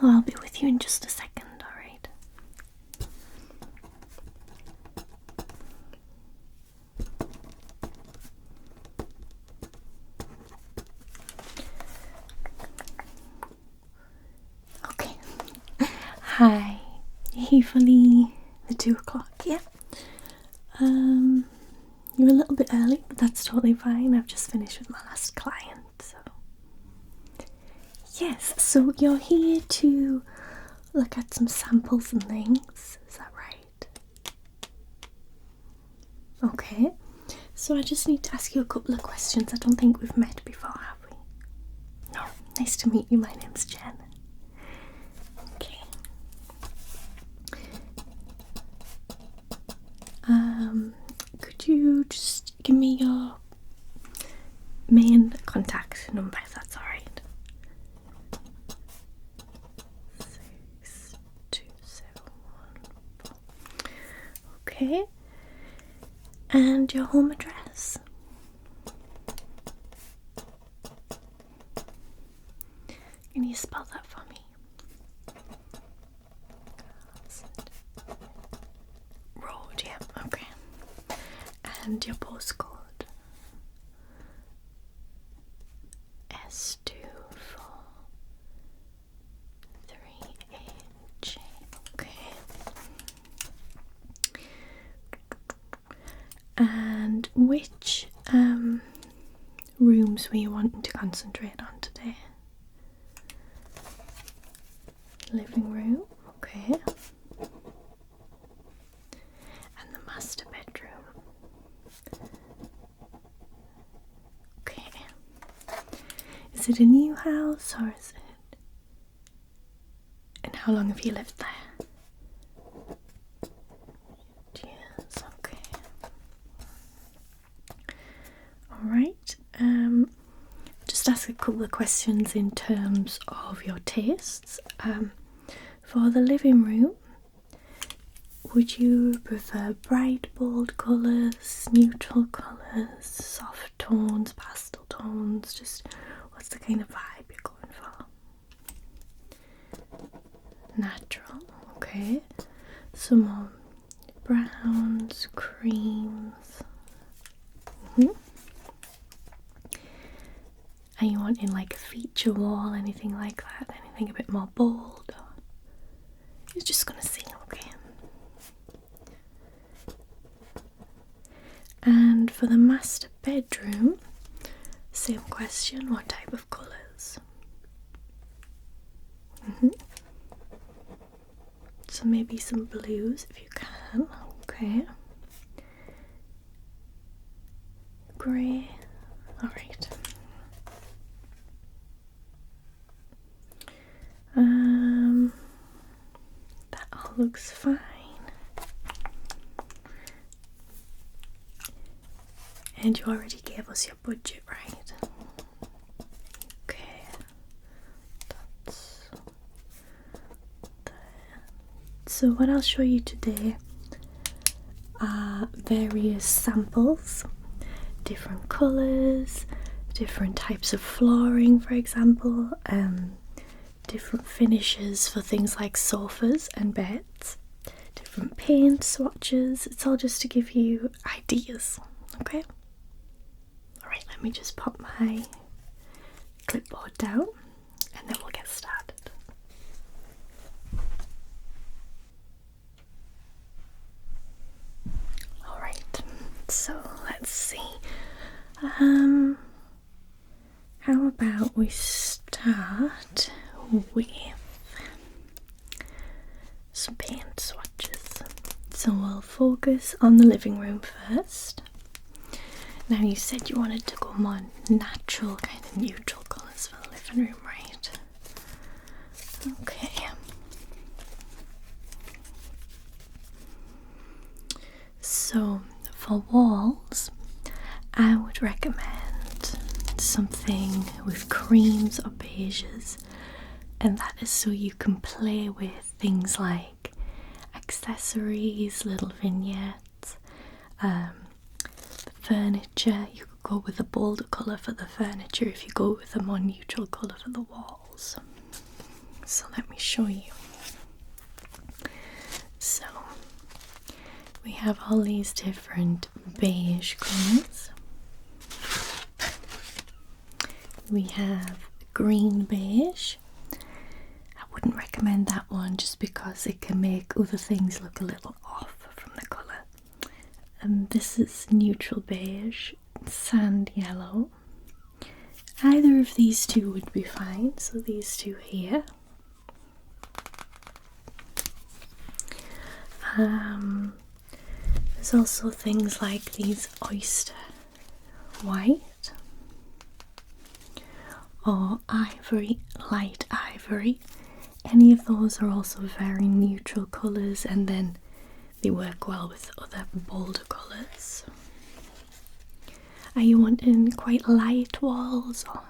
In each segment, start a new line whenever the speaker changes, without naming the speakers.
I'll be with you in just a second, alright? Okay. Hi. Here for the 2 o'clock, yeah? You're a little bit early, but that's totally fine. I've just finished with my last client, so. Yes, so you're here to look at some samples and things, is that right? Okay, so I just need to ask you a couple of questions. I don't think we've met before, have we? No, nice to meet you. My name's Jen. Okay. Could you just give me your main contact number if that's alright? 62714. Okay. And your home address? Can you spell that for me? Road, yeah, okay. And your postcode? S243AJ. Okay. And which rooms were you wanting to concentrate on today? Living room, okay. And the master bedroom. Okay. Is it a new house or is it? And how long have you lived there? Yes, okay. Alright. Just ask a couple of questions in terms of your tastes. For the living room, would you prefer bright, bold colours, neutral colours, soft tones, pastel tones? Just what's the kind of vibe you're going for? Natural, okay. Some more browns, creams. Are you wanting like a feature wall, anything like that? Anything a bit more bold? Or you're just gonna see, okay? And for the master bedroom, same question, what type of colours? So maybe some blues if you can, okay. Grey, alright. That all looks fine. And you already gave us your budget, right? Okay. That's that. So what I'll show you today are various samples, different colours, different types of flooring, for example, different finishes for things like sofas and beds, different paint swatches. It's all just to give you ideas, okay? Alright, let me just pop my clipboard down and then we'll get started. Alright, so let's see. How about we start with some paint swatches. So we'll focus on the living room first. Now you said you wanted to go more natural, kind of neutral colours for the living room, right? Okay. So for walls, I would recommend something with creams or beiges, and that is so you can play with things like accessories, little vignettes, furniture. You could go with a bolder colour for the furniture if you go with a more neutral colour for the walls. So let me show you. So we have all these different beige colours. We have green beige. I wouldn't recommend that one just because it can make other things look a little off from the colour. And this is neutral beige, sand yellow. Either of these two would be fine, so these two here. There's also things like these oyster white or ivory, light ivory. Any of those are also very neutral colours, and then they work well with other bolder colours. Are you wanting quite light walls? Or?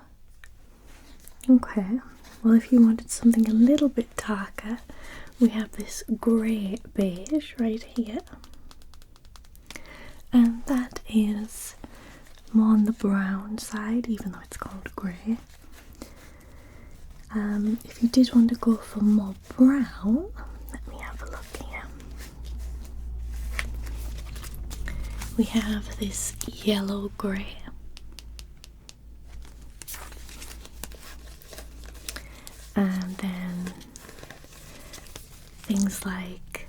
Okay, well, if you wanted something a little bit darker, we have this grey beige right here, and that is more on the brown side, even though it's called grey. If you did want to go for more brown, let me have a look here. We have this yellow grey. And then things like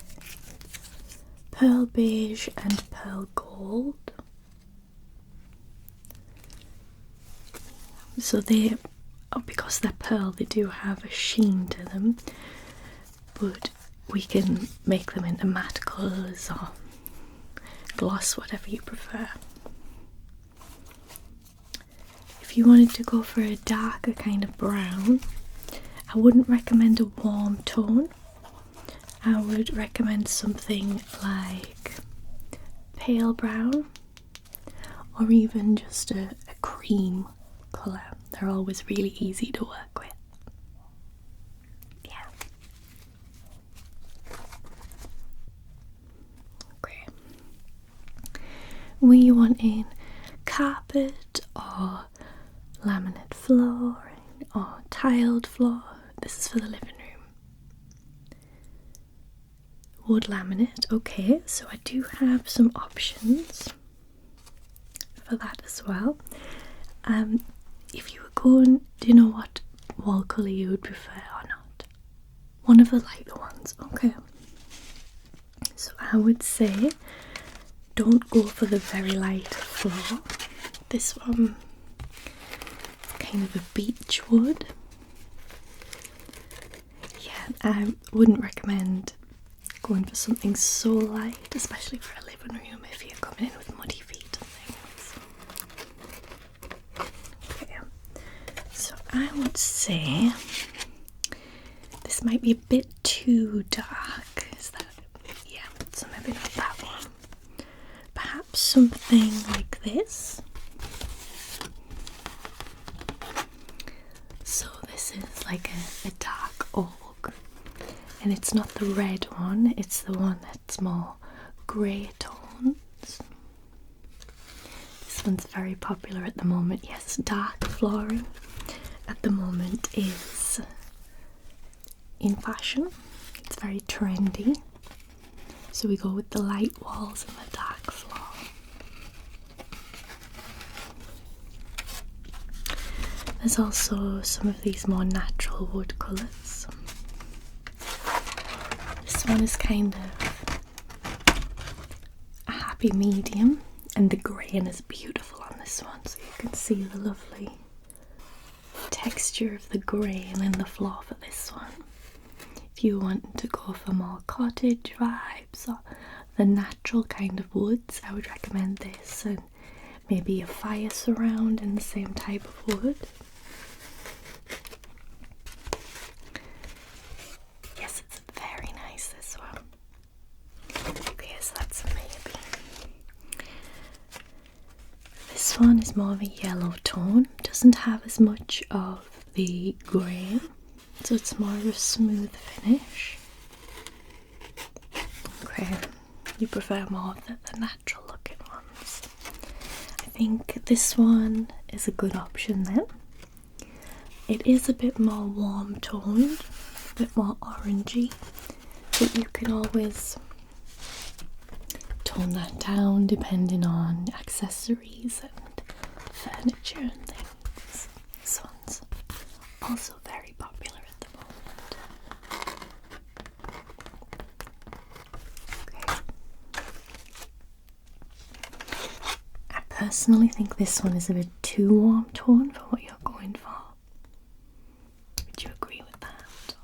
pearl beige and pearl gold. So they, because they're pearl, they do have a sheen to them, but we can make them into matte colours or gloss, whatever you prefer. If you wanted to go for a darker kind of brown, I wouldn't recommend a warm tone. I would recommend something like pale brown or even just a cream colour. They're always really easy to work with. Yeah. Okay. Were you wanting carpet or laminate flooring or tiled floor? This is for the living room. Wood laminate, okay, so I do have some options for that as well. If you were going, do you know what wall colour you would prefer or not? One of the lighter ones, okay. So I would say don't go for the very light floor. This one is kind of a beech wood. Yeah, I wouldn't recommend going for something so light, especially for a living room if you're coming in with muddy feet and things. Okay, so I would say this might be a bit too dark. Is that? Yeah, so maybe not that one. Perhaps something like this. So this is like a dark oak, and it's not the red one, it's the one that's more grey tones. This one's very popular at the moment. Yes, dark flooring at the moment is in fashion. It's very trendy. So we go with the light walls and the dark floor. There's also some of these more natural wood colours. This one is kind of a happy medium, and the grain is beautiful on this one, so you can see the lovely texture of the grain in the floor for this one. If you want to go for more cottage vibes or the natural kind of woods, I would recommend this, and maybe a fire surround in the same type of wood. Yes, it's very nice, this one. Okay, so that's a maybe. This one is more of a yellow tone, doesn't have as much of the grain, so it's more of a smooth finish. Okay, you prefer more of the natural looking ones. I think this one is a good option then. It is a bit more warm toned, bit more orangey, but you can always tone that down depending on accessories and furniture and things. This one's also very popular at the moment. Okay. I personally think this one is a bit too warm tone for what you're going for. Would you agree with that?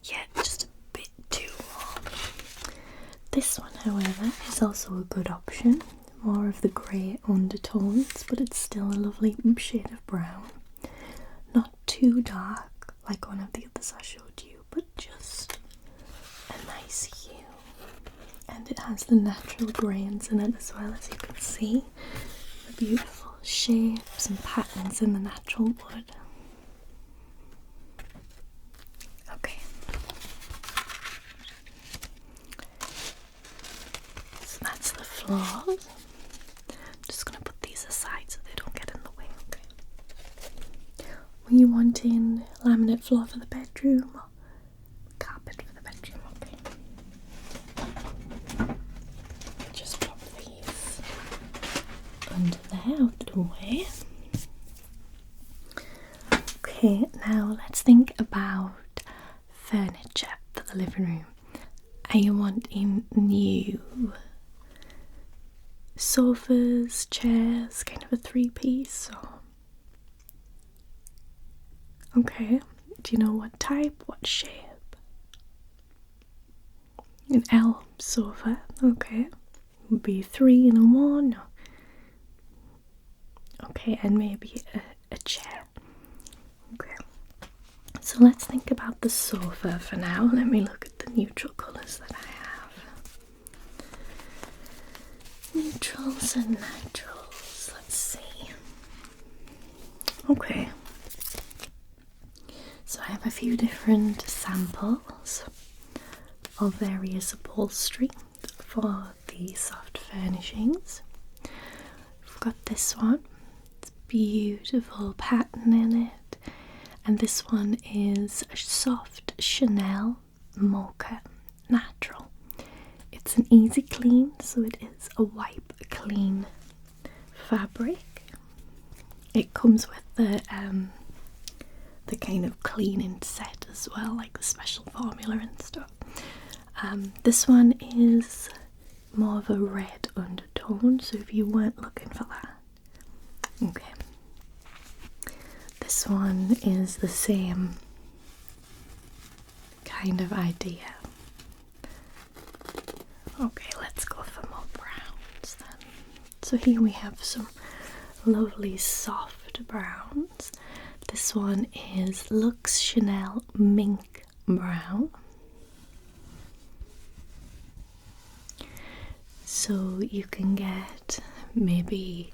Yeah, just a bit too warm. This one, however, is also a good option. More of the grey undertones, but it's still a lovely shade of brown. Not too dark like one of the others I showed you, but just a nice hue. And it has the natural grains in it as well, as you can see. The beautiful shapes and patterns in the natural wood. Okay. So that's the floors. I'm just going to put these aside so they don't get in the way, okay? Were you wanting laminate floor for the bedroom or carpet for the bedroom? Okay. Just drop these under there out of the way. Okay, now let's think about furniture for the living room. Are you wanting new sofas, chairs, kind of a three-piece? Or... okay, do you know what type, what shape? An L sofa, okay. Would be 3 in a 1. Okay, and maybe a chair. Okay, so let's think about the sofa for now. Let me look at the neutral colours that I have. Neutrals and naturals, let's see. Okay, so I have a few different samples of various upholstery for the soft furnishings. We've got this one, it's beautiful pattern in it, and this one is a soft Chanel mocha natural. It's an easy clean, so it is a wipe clean fabric. It comes with the kind of cleaning set as well, like the special formula and stuff. This one is more of a red undertone, so if you weren't looking for that. Okay. This one is the same kind of idea. Okay, let's go for more browns then. So here we have some lovely soft browns. This one is Luxe Chanel Mink Brown. So you can get maybe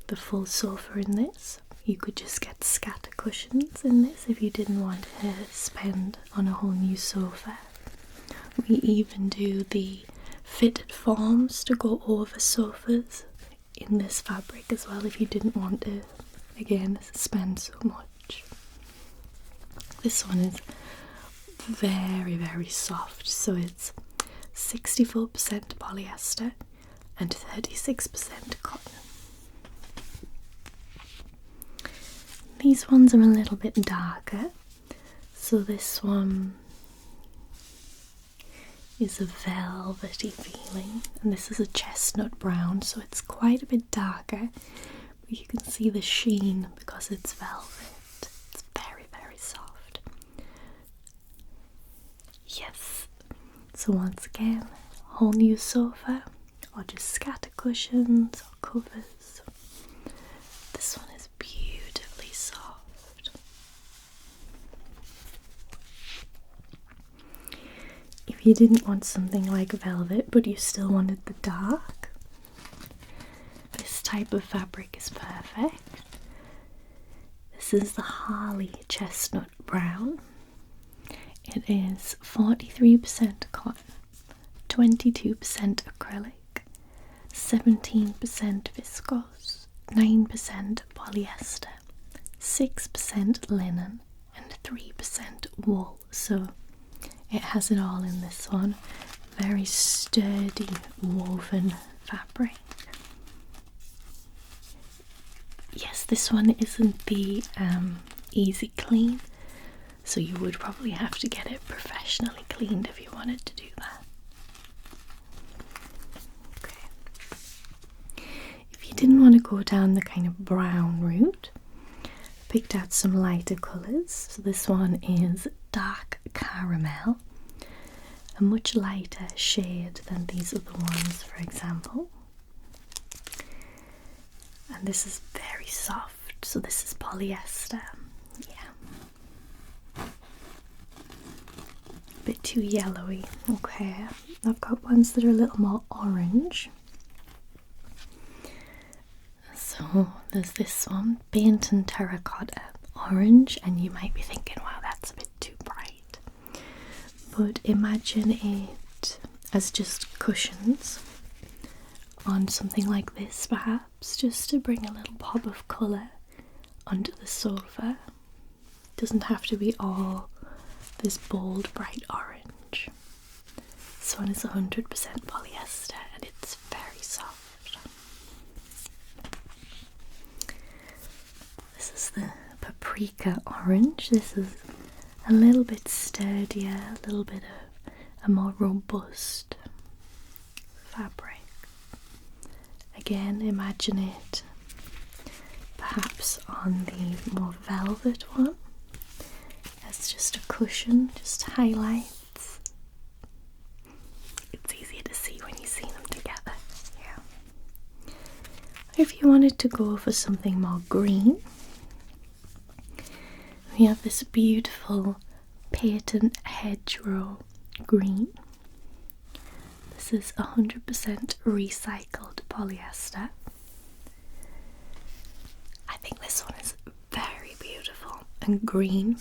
the full sofa in this. You could just get scatter cushions in this if you didn't want to spend on a whole new sofa. We even do the fitted forms to go over sofas in this fabric as well if you didn't want to, again, spend so much. This one is very, very soft, so it's 64% polyester and 36% cotton. These ones are a little bit darker, so this one is a velvety feeling, and this is a chestnut brown, so it's quite a bit darker, but you can see the sheen because it's velvet. It's very, very soft. Yes, so once again, whole new sofa or just scatter cushions or covers. This one is beautifully soft. If you didn't want something like velvet but you still wanted the dark, this type of fabric is perfect. This is the Harley Chestnut Brown. It is 43% cotton, 22% acrylic, 17% viscose, 9% polyester, 6% linen, and 93% wool, so it has it all in this one. Very sturdy woven fabric. Yes, this one isn't the easy clean, so you would probably have to get it professionally cleaned if you wanted to do that. Okay. If you didn't want to go down the kind of brown route, picked out some lighter colours. So this one is dark caramel, a much lighter shade than these other ones, for example. And this is very soft, so this is polyester. Yeah. A bit too yellowy. Okay, I've got ones that are a little more orange. So there's this one, paint and terracotta orange, and you might be thinking, wow, that's a bit too bright. But imagine it as just cushions on something like this, perhaps, just to bring a little pop of colour onto the sofa. It doesn't have to be all this bold, bright orange. This one is 100% polyester and it's very soft. This is the paprika orange. This is a little bit sturdier, a little bit of a more robust fabric. Again, imagine it perhaps on the more velvet one as just a cushion, just highlights. It's easier to see when you see them together. Yeah. If you wanted to go for something more green, we have this beautiful patent hedgerow green. This is 100% recycled polyester. I think this one is very beautiful, and green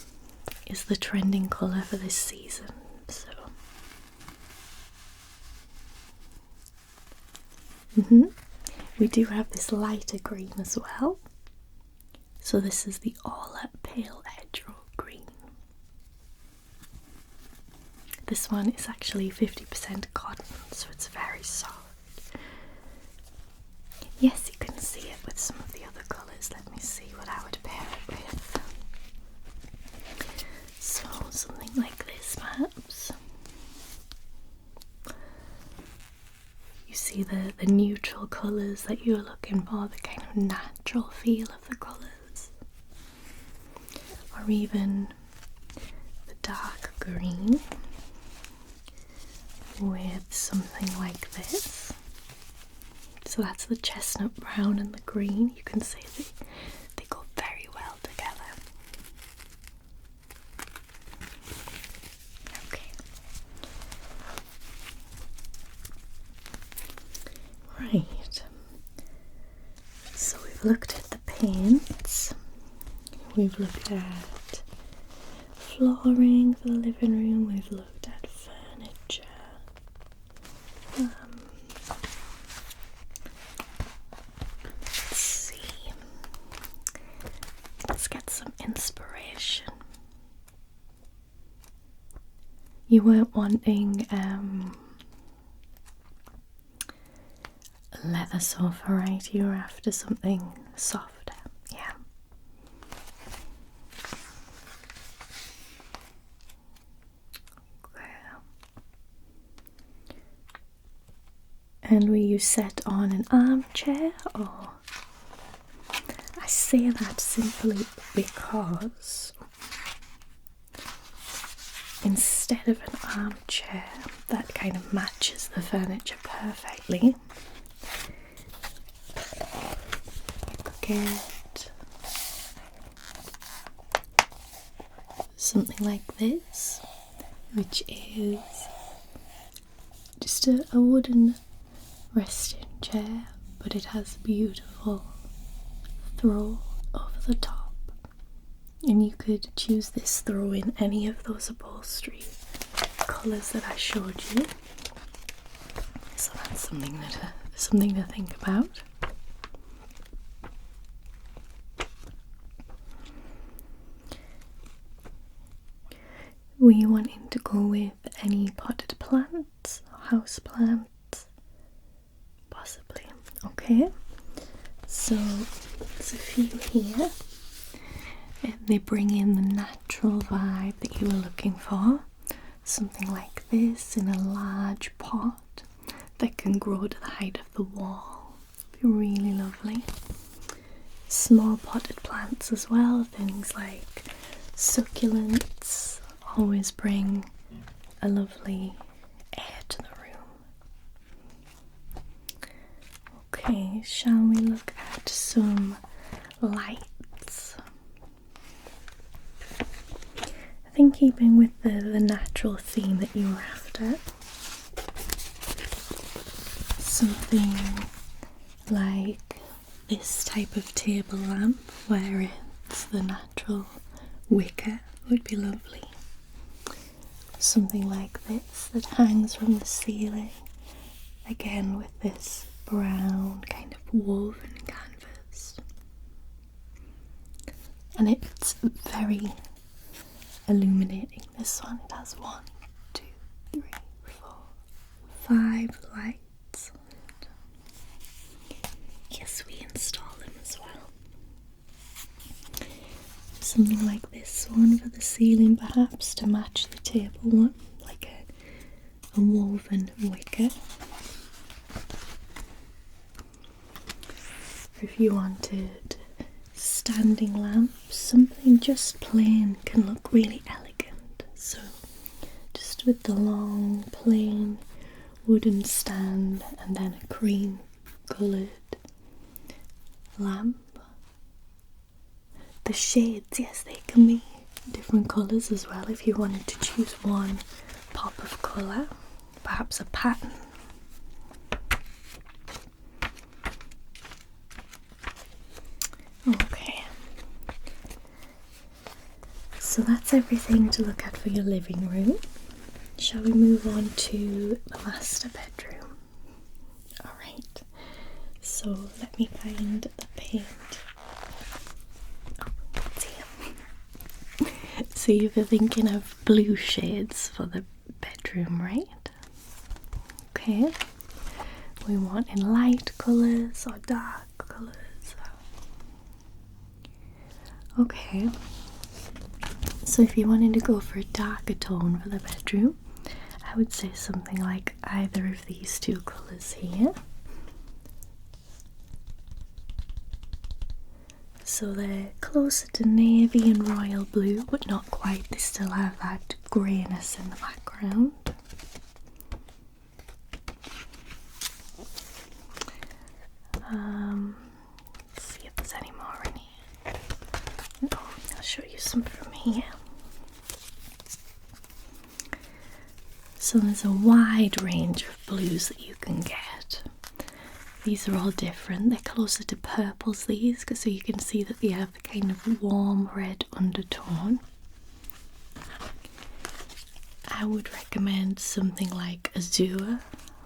is the trending colour for this season. So we do have this lighter green as well. So this is the all pale hedgerow green. This one is actually 50% cotton, so it's very soft. Yes, you can see it with some of the other colours. Let me see what I would pair it with. So something like this, perhaps. You see the neutral colours that you're looking for, the kind of natural feel of the colours. Or even the dark green with something like this. So that's the chestnut brown and the green. You can see they go very well together. Okay. Right. So we've looked at the paints. We've looked at flooring for the living room. We've looked at furniture. Let's see. Let's get some inspiration. You weren't wanting a leather sofa, right? You were after something softer, yeah. And were you set on an armchair, or? I say that simply because instead of an armchair that kind of matches the furniture perfectly, you could get something like this, which is just a wooden resting chair, but it has a beautiful throw over the top, and you could choose this throw in any of those upholstery colours that I showed you. So that's something to think about. Were you wanting to go with any potted plants or house plants? Possibly. Okay. So there's a few here. They bring in the natural vibe that you were looking for. Something like this in a large pot that can grow to the height of the wall. Be really lovely. Small potted plants as well, things like succulents, always bring a lovely air to the room. Okay, shall we look at some lights? I think keeping with the natural theme that you were after, something like this type of table lamp where it's the natural wicker would be lovely. Something like this that hangs from the ceiling, again with this brown kind of woven canvas, and it's very illuminating. This one, it has 1, 2, 3, 4, 5 lights on it. Yes, we install them as well. Something like this one for the ceiling, perhaps to match the table one, like a woven wicker. If you wanted standing lamps, something just plain can look really elegant. So just with the long plain wooden stand and then a cream coloured lamp. The shades, yes, they can be different colours as well if you wanted to choose one pop of colour, perhaps a pattern. Okay, so that's everything to look at for your living room. Shall we move on to the master bedroom? Alright, so let me find the paint. So you were thinking of blue shades for the bedroom, right? Okay. We want in light colours or dark colours. Okay. So if you wanted to go for a darker tone for the bedroom, I would say something like either of these two colours here. So they're closer to navy and royal blue, but not quite. They still have that greyness in the background. Let's see if there's any more in here. Oh, I'll show you some from here. So there's a wide range of blues that you can get. These are all different. They're closer to purples, these, because so you can see that they have a kind of warm red undertone. I would recommend something like azure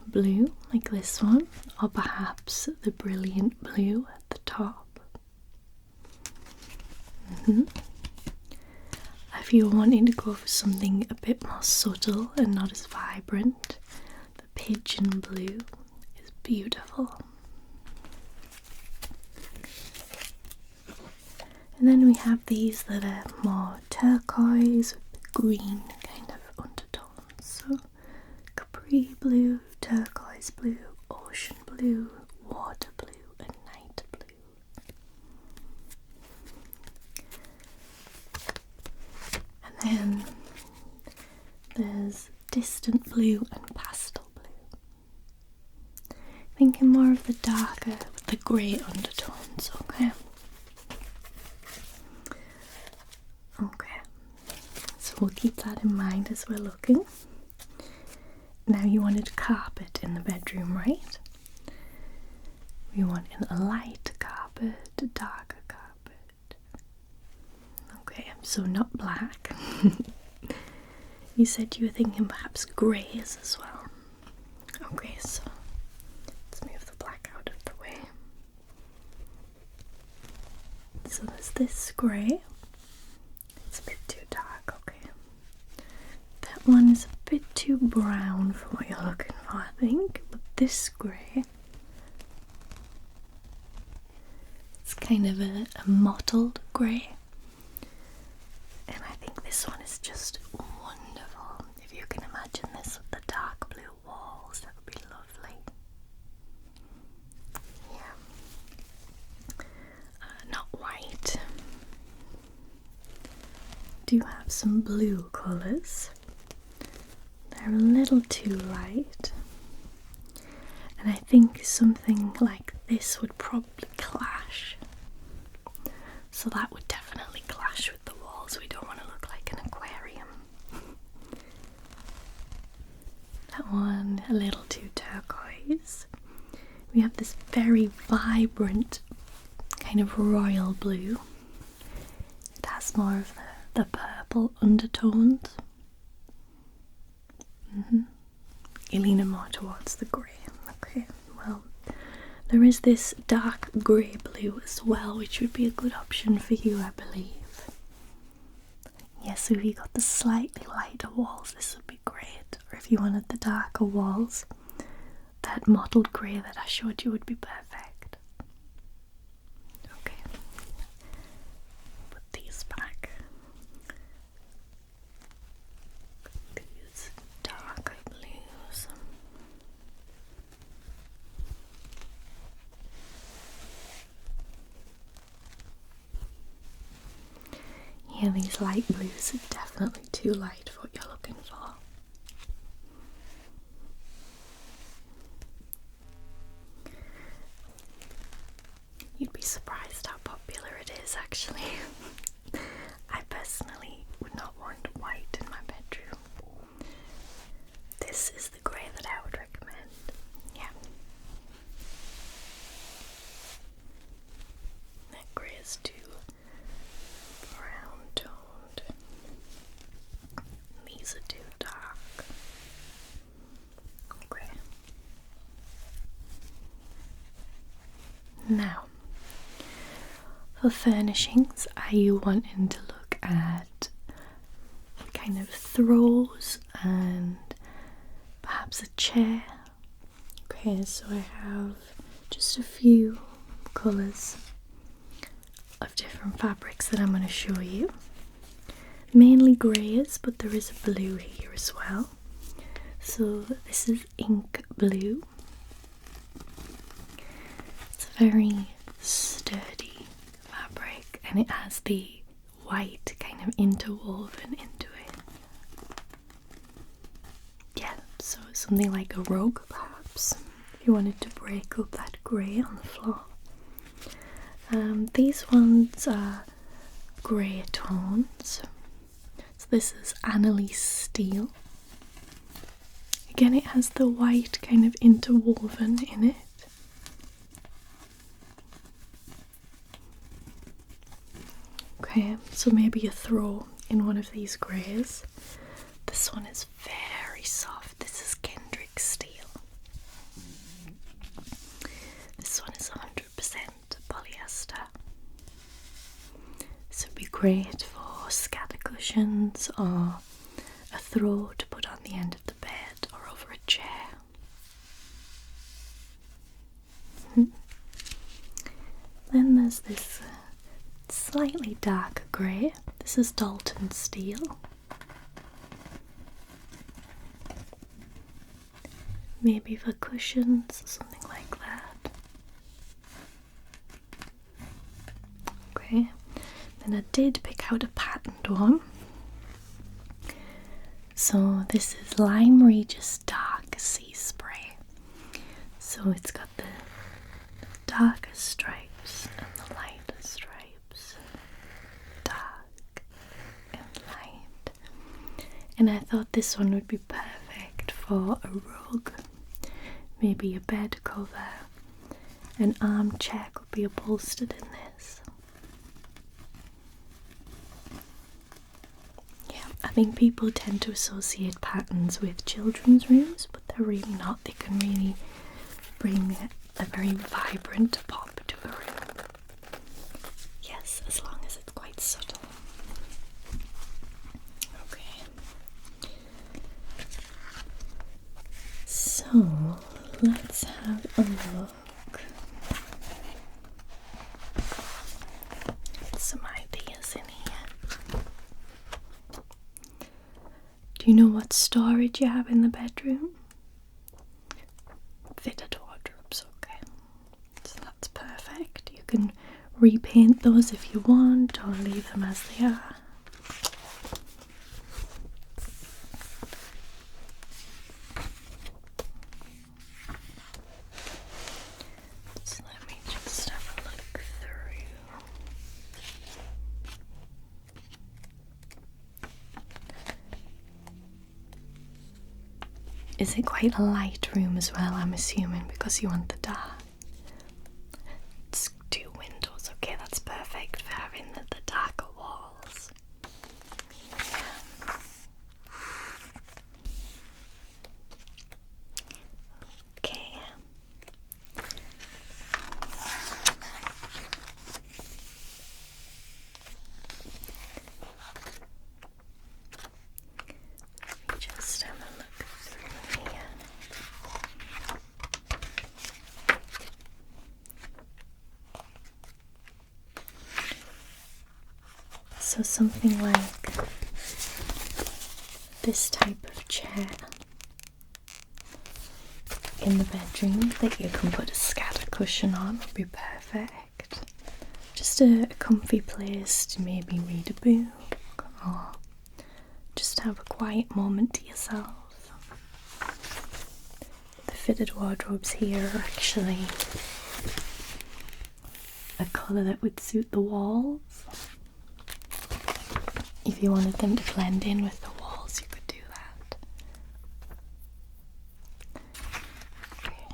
blue, like this one, or perhaps the brilliant blue at the top. If you're wanting to go for something a bit more subtle and not as vibrant, the pigeon blue is beautiful. And then we have these that are more turquoise with green kind of undertones. So capri blue, turquoise blue, ocean blue, water blue and night blue. And then there's distant blue and pastel blue. Thinking more of the darker with the grey undertones, okay? Okay, so we'll keep that in mind as we're looking. Now you wanted carpet in the bedroom, right? We want a light carpet, a darker carpet. Okay, so not black. You said you were thinking perhaps greys as well. Okay, so let's move the black out of the way. So there's this grey. It's a bit too dark, okay. one is a bit too brown for what you're looking for, I think, but this grey, it's kind of a mottled grey, and I think this one is just wonderful. If you can imagine this with the dark blue walls, that would be lovely. Yeah. Not white. Do have some blue colours. They're a little too light, and I think something like this would probably clash. So that would definitely clash with the walls. We don't want to look like an aquarium. That one a little too turquoise. We have this very vibrant kind of royal blue. It has more of the purple undertones. You're leaning more towards the grey. Okay, well, there is this dark grey blue as well, which would be a good option for you, I believe. Yes, so if you got the slightly lighter walls, this would be great. Or if you wanted the darker walls, that mottled grey that I showed you would be perfect. Okay, put these back. These darker blues. Yeah, these light blues are definitely too light for what you're looking for. You'd be surprised how popular it is, actually. I personally would not want white in my bedroom. This is the grey that I would recommend. Yeah. That grey is too brown toned. These are too dark. Okay. Now, for furnishings, are you wanting to look at kind of throws and perhaps a chair? Okay, so I have just a few colours of different fabrics that I'm going to show you. Mainly greys, but there is a blue here as well. So this is ink blue. It's a very sturdy fabric, and it has the white kind of interwoven into it. Yeah, so something like a rug perhaps, if you wanted to break up that grey on the floor. These ones are grey tones. So this is Annalise steel. Again, it has the white kind of interwoven in it. Okay, so maybe a throw in one of these greys. This one is very soft. This is Kendrick steel. This one is 100% polyester. This would be great for scatter cushions or a throw to put on the end of the bed or over a chair. Then there's this slightly darker grey. This is Dalton steel. Maybe for cushions or something like that. Okay, then I did pick out a patterned one. So this is Lime Regis Dark Sea Spray. So it's got the darker stripes and the lighter stripes. Dark and light. And I thought this one would be perfect for a rug. Maybe a bed cover. An armchair could be upholstered in this. Yeah, I think people tend to associate patterns with children's rooms, but they're really not. They can really bring a very vibrant pop to a room. Yes, as long as it's quite subtle. Okay. let's have a look. Some ideas in here. Do you know what storage you have in the bedroom? Fitted wardrobes, okay. So that's perfect. You can repaint those if you want or leave them as they are. So let me just have a look through. Is it quite a light room as well, I'm assuming, because you want the dark? It's 2 windows, okay, that's perfect for having the darker walls. Yeah. Okay. Let me just have a look through here. So something like this type of chair in the bedroom that you can put a scatter cushion on would be perfect. Just a comfy place to maybe read a book or just have a quiet moment to yourself. The fitted wardrobes here are actually a colour that would suit the walls. If you wanted them to blend in with the walls, you could do that. Okay.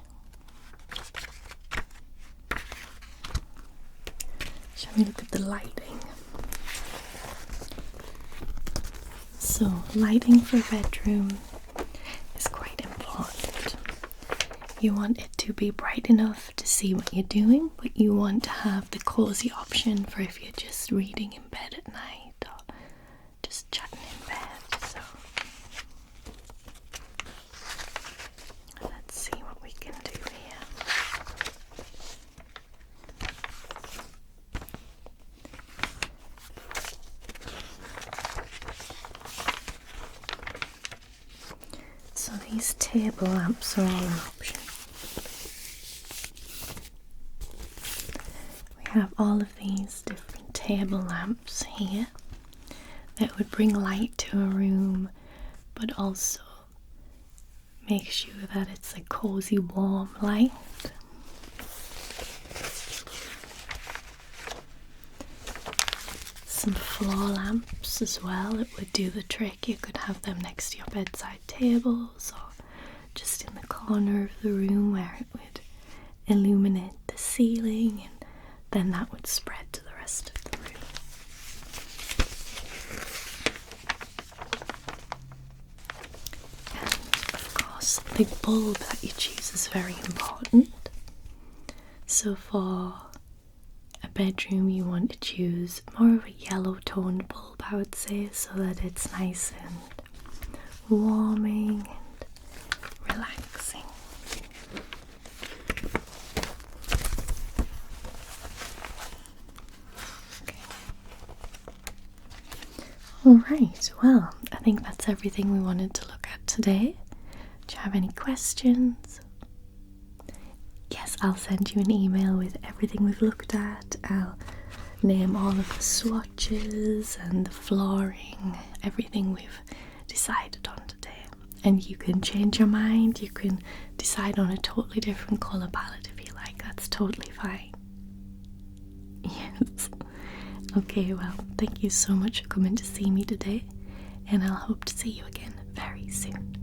Shall we look at the lighting? So, lighting for a bedroom is quite important. You want it to be bright enough to see what you're doing, but you want to have the cozy option for if you're just reading in bed at night or just chatting in bed. So let's see what we can do here. So these table lamps are all an option. We have all of these different table lamps here that would bring light to a room, but also make sure that it's a cozy, warm light. Some floor lamps as well, it would do the trick. You could have them next to your bedside tables or just in the corner of the room where it would illuminate the ceiling, and then that would spread to the rest of the room. And of course, the bulb that you choose is very important. So for a bedroom, you want to choose more of a yellow toned bulb, I would say, so that it's nice and warming and relaxing. Okay. Alright, well, I think that's everything we wanted to look at today. Do you have any questions? Yes, I'll send you an email with everything we've looked at. I'll name all of the swatches and the flooring, everything we've decided on today. And you can change your mind, you can decide on a totally different colour palette if you like, that's totally fine. Yes. Okay, well, thank you so much for coming to see me today, and I'll hope to see you again very soon.